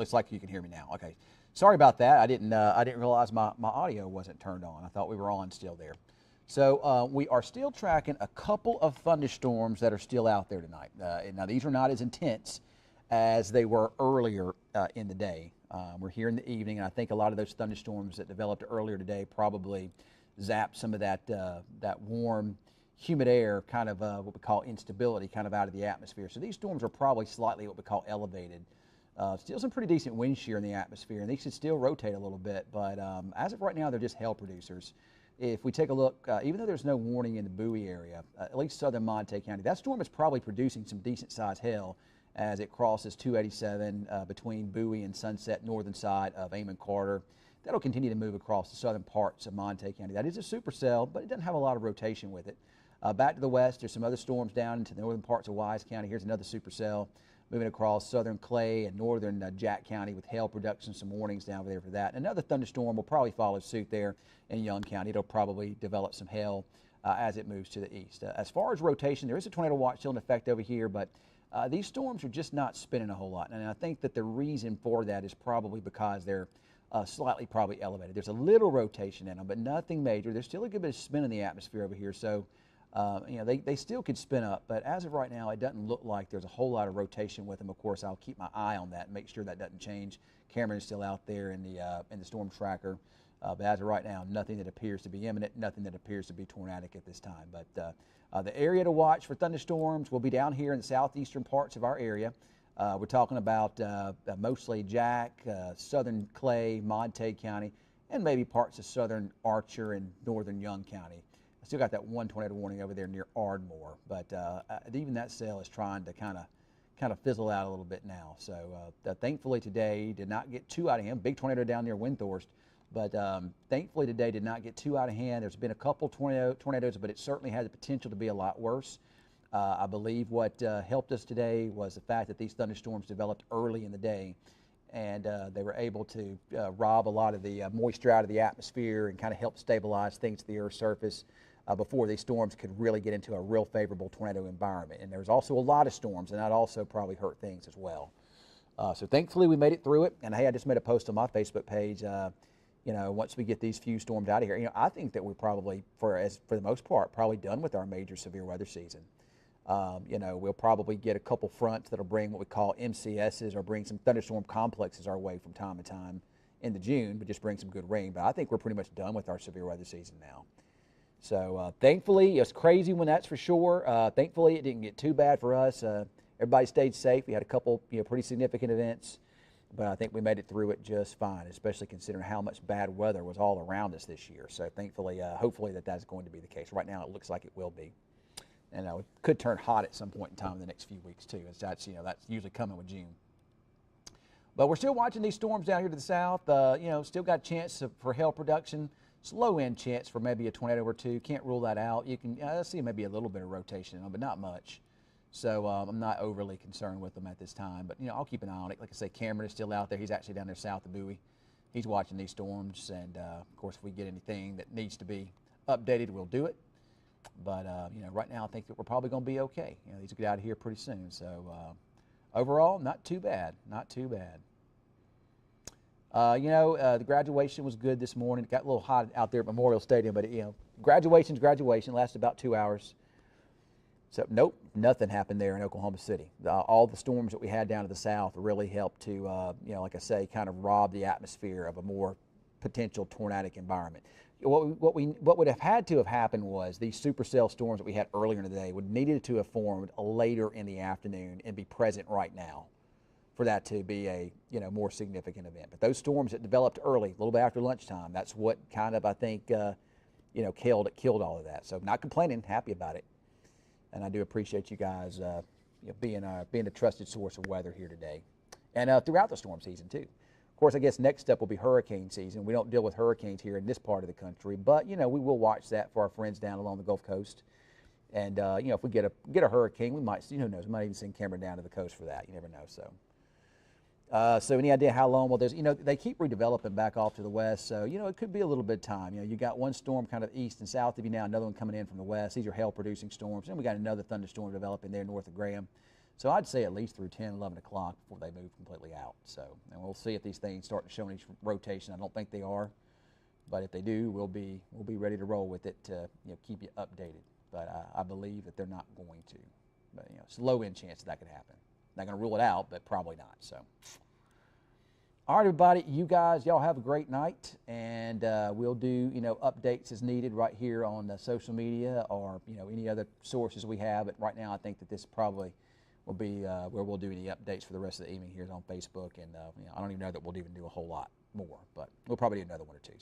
looks like you can hear me now. Okay, sorry about that. I didn't realize my audio wasn't turned on. I thought we were on still there. So we are still tracking a couple of thunderstorms that are still out there tonight. Now these are not as intense as they were earlier in the day. We're here in the evening, and I think a lot of those thunderstorms that developed earlier today probably zapped some of that warm, humid air, kind of what we call instability, kind of out of the atmosphere. So these storms are probably slightly what we call elevated. Still some pretty decent wind shear in the atmosphere, and they should still rotate a little bit. But as of right now, they're just hail producers. If we take a look, even though there's no warning in the Bowie area, at least southern Monte County, that storm is probably producing some decent-sized hail as it crosses 287 between Bowie and Sunset, northern side of Amon Carter. That'll continue to move across the southern parts of Monte County. That is a supercell, but it doesn't have a lot of rotation with it. Back to the west, there's some other storms down into the northern parts of Wise County. Here's another supercell moving across southern Clay and northern Jack County with hail production, some warnings down there for that. Another thunderstorm will probably follow suit there in Young County. It'll probably develop some hail as it moves to the east. As far as rotation, there is a tornado watch still in effect over here, but these storms are just not spinning a whole lot. And I think that the reason for that is probably because they're slightly probably elevated. There's a little rotation in them, but nothing major. There's still a good bit of spin in the atmosphere over here, so they still could spin up, but as of right now, it doesn't look like there's a whole lot of rotation with them. Of course, I'll keep my eye on that and make sure that doesn't change. Cameron is still out there in the storm tracker, but as of right now, nothing that appears to be imminent, nothing that appears to be tornadic at this time. But the area to watch for thunderstorms will be down here in the southeastern parts of our area. We're talking about mostly Jack, southern Clay, Monte County, and maybe parts of southern Archer and northern Young County. I still got that one tornado warning over there near Ardmore, but even that cell is trying to kind of fizzle out a little bit now. So thankfully today did not get too out of hand. Big tornado down near Windthorst, but thankfully today did not get too out of hand. There's been a couple tornadoes, but it certainly had the potential to be a lot worse. I believe what helped us today was the fact that these thunderstorms developed early in the day, and they were able to rob a lot of the moisture out of the atmosphere and kind of help stabilize things to the Earth's surface before these storms could really get into a real favorable tornado environment. And there was also a lot of storms, and that also probably hurt things as well. So thankfully we made it through it. And hey, I just made a post on my Facebook page. Once we get these few storms out of here, I think that we're probably, for the most part, probably done with our major severe weather season. We'll probably get a couple fronts that'll bring what we call MCSs or bring some thunderstorm complexes our way from time to time into June, but just bring some good rain. But I think we're pretty much done with our severe weather season now. So thankfully, it's crazy when that's for sure. Thankfully, it didn't get too bad for us. Everybody stayed safe. We had a couple pretty significant events, but I think we made it through it just fine, especially considering how much bad weather was all around us this year. So thankfully, hopefully that's going to be the case. Right now, it looks like it will be. And it could turn hot at some point in time in the next few weeks too. That's usually coming with June. But we're still watching these storms down here to the south. Still got a chance for hail production. Slow end chance for maybe a tornado or two. Can't rule that out. You can see maybe a little bit of rotation in them, but not much. So I'm not overly concerned with them at this time. But I'll keep an eye on it. Like I say, Cameron is still out there. He's actually down there south of Bowie. He's watching these storms, and of course, if we get anything that needs to be updated, we'll do it. But right now I think that we're probably going to be okay. These will get out of here pretty soon. So overall, not too bad. Not too bad. The graduation was good this morning. It got a little hot out there at Memorial Stadium, but graduation lasted about 2 hours. So nope, nothing happened there in Oklahoma City. All the storms that we had down to the south really helped to, like I say, kind of rob the atmosphere of a more potential tornadic environment. What would have had to have happened was these supercell storms that we had earlier in the day would needed to have formed later in the afternoon and be present right now for that to be a more significant event. But those storms that developed early, a little bit after lunchtime, that's what kind of I think killed all of that. So not complaining, happy about it, and I do appreciate you guys being a trusted source of weather here today, and throughout the storm season too. Of course, I guess next step will be hurricane season. We don't deal with hurricanes here in this part of the country, but we will watch that for our friends down along the Gulf Coast. And if we get a hurricane, we might see. Who knows? We might even send Cameron down to the coast for that. You never know. So any idea how long? Well, there's they keep redeveloping back off to the west, so it could be a little bit of time. You got one storm kind of east and south of you now, another one coming in from the west. These are hail-producing storms, and we got another thunderstorm developing there north of Graham. So I'd say at least through 10, 11 o'clock before they move completely out. So, and we'll see if these things start to show any rotation. I don't think they are, but if they do, we'll be ready to roll with it to keep you updated. But I believe that they're not going to. But it's a low end chance that could happen. Not going to rule it out, but probably not. So, all right, everybody, you guys, y'all have a great night, and we'll do updates as needed right here on social media or any other sources we have. But right now, I think that this probably will be where we'll do any updates for the rest of the evening here on Facebook, and I don't even know that we'll even do a whole lot more, but we'll probably do another one or two. So.